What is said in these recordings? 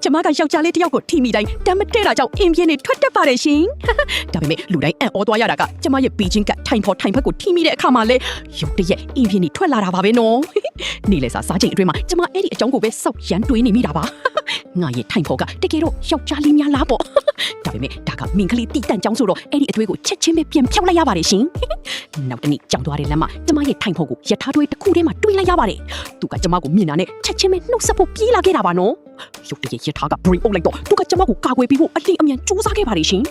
ကျမကယောက်ျားလေးတယောက်ကိုထိမိတိုင်းတမ်းမတဲ့တာကြောင့်အင်ပြင်းတွေထွက်တတ်ပါတယ်ရှင်ဒါပေမဲ့လူတိုင်းအံ့ဩသွားရတာကကျမရဲ့ပီချင်းကထိုင်ဖို့ထိုင်ဖက်ကိုထိမိတဲ့အခါမှာလဲရုတ်တရက်အင်ပြင်းတွေထွက်လာတာပါပဲနော်နေလေစားချိန်အတွင်းမှာကျမအဲ့ဒီအကြောင်းကိုပဲစောက်ရမ်းတွေးနေမိတာပါငါရဲ့ထိုင်ဖို့ကတကယ်တော့ယောက်ျားလေးများလားပေါ့ဒါပေမဲ့ဒါကမင်းကလေးတီးတန့်ကြောင်းဆိုတော့အဲ့ဒီအတွေးကိုချက်ချင်းပဲပြန်ဖြောက်လိုက်ရပါတယ်ရှင်နောက်တနေ့ကြောင်သွားတဲ့လမ်းမှာကျမရဲ့ထိုင်ဖို့ကိုရထားတွေတစ်ခုထဲမှာတွေးလိုက်ရပါတယ်သူကကျမကိုမြင်တာနဲ့ချက်ချင်းပဲနှုတ်ဆက်ဖို့ပြေးလာခဲ့တာပါနော်ရုတ်တရက်ရထားက break အုပ်လိုက်တော့သူကကျမကိုကာကွယ်ပေးဖို့အလင်းအမြန်စူးစမ်းခဲ့ပါတယ်ရှင်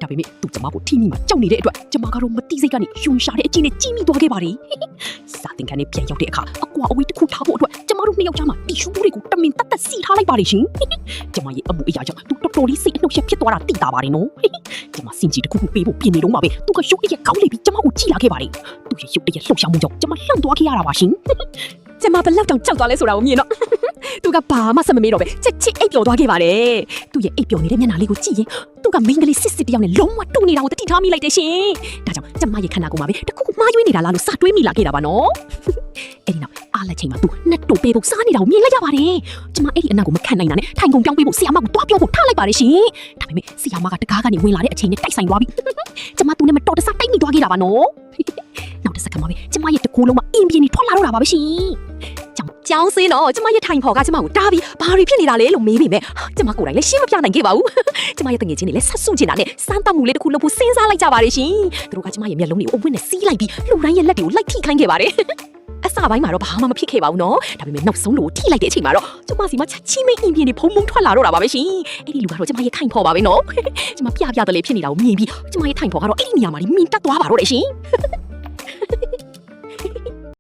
ဒါပေမဲ့သူကျမကိုထိမိမှကြောက်နေတဲ့အတွက်ကျမကတော့မတိစိတ်ကနေယွန်ရှာတဲ့အချင်းနဲ့ကြီးမိသွားခဲ့ပါတယ်စာသင်ခန်းနဲ့ပြန်ရောက်တဲ့အခါအကွာအဝေးတစ်ခုထားဖို့အတွက်ကျမတို့နှစ်ယောက်ကြားမှာတီရှူးတွေကိုတမင်တက်စီထားလိုက်ပါတယ်ရှင်ကျမရဲ့အမှုအရာကြောင့်သူတော်တော်လေးစိတ်အနှုတ်ရက်ဖြစ်သွားတာသိတာပါတယ်နော်ကျမစင်ကြီးတစ်ခုခုပေးဖို့ပြင်နေတော့မှပဲသူကရုတ်တရက်ခေါင်းလေးပြီးကျမကိုကြည့်လာခဲ့ပါတယ်သူရဲ့ရုတ်တရက်လှုပ်ရှားမှုကြောင့်ကျမလှမ်းသွားခဲ့ရတာပါရှင်ကျမဘလောက်တောင်ကြောက်သွားလဲဆိုတာကိုမြင်တော့သူကဘာမှဆက်မမေးတော့ပဲချက်ချင်းအိပ်ပျော်သွားခဲ့ပါတယ်သူရဲ့အိပ်ပျော်နေတဲ့မျက်နှာလေးကိုကြည့်ရင်သူကမိန်းကလေးစစ်စစ်တယောက်နဲ့လုံးဝတူနေတာကိုတတိထားမိလိုက်တယ်ရှင်ဒါကြောင့်ကျမရဲ့ခန္ဓာကိုယ်မှာပဲတခုခုမှားယွင်းနေတာလားလို့စတွေးမိလာခဲ့တာပါနော်အဲ့ဒီနောက်အားလက်ချိန်မှာသူနှက်တို့ပေးဖို့စားနေတာကိုမြင်လိုက်ရပါတယ်ကျမအဲ့ဒီအနောက်ကိုမခံနိုင်တာနဲ့ထိုင်ကုန်ပြောင်းပေးဖို့ဆီယာမကိုတွားပြောဖို့ထားလိုက်ပါတယ်ရှင်ဒါပေမဲ့ဆီယာမကတကားကနေဝင်လာတဲ့အချိန်နဲ့တိုက်ဆိုင်သွားပြီကျမသူနဲ့မတော်တဆတိုက်မိသွားခဲ့တာပါနော်နောက်တစ်စက္ကန့်မှာပဲကျမရဲ့တကူလုံးမှာအင်းပြင်းနေထွက်လာတော့တာပါပဲရှင်ကျောင်းစင်းတော့ကျမရဲ့ထိုင်ဖော်ကကျမကိုတားပြီးဘာတွေဖြစ်နေတာလဲလို့မေးမိမယ်ကျမကိုယ်တိုင်လည်းရှင်းမပြနိုင်ခဲ့ပါဘူးကျမရဲ့တငယ်ချင်းတွေလည်းဆက်ဆုချင်တာနဲ့စမ်းသပ်မှုလေးတစ်ခုလုပ်ဖို့စဉ်းစားလိုက်ကြပါတယ်ရှင်သူတို့ကကျမရဲ့မျက်လုံးတွေကိုအဝတ်နဲ့စီးလိုက်ပြီးလူတိုင်းရဲ့လက်တွေကိုလိုက်ထိခိုင်းခဲ့ပါတယ်အစပိုင်းမှာတော့ဘာမှမဖြစ်ခဲ့ပါဘူးနော်ဒါပေမဲ့နောက်ဆုံးလို့ထိလိုက်တဲ့အချိန်မှာတော့ကျမစီမချက်ချင်းမင်းအင်ပြင်းတွေဖုံဖုံထွက်လာတော့တာပါပဲရှင်အဲ့ဒီလူကတော့ကျမရဲ့ခိုင်ဖော်ပါပဲနော်ကျမပြတယ်လေဖြစ်နေတာကိုမြင်ပြီးကျမရဲ့ထိုင်ဖော်ကတော့အဲ့ဒီနေရာမှာမင်းတက်သွားပါတော့တယ်ရှင်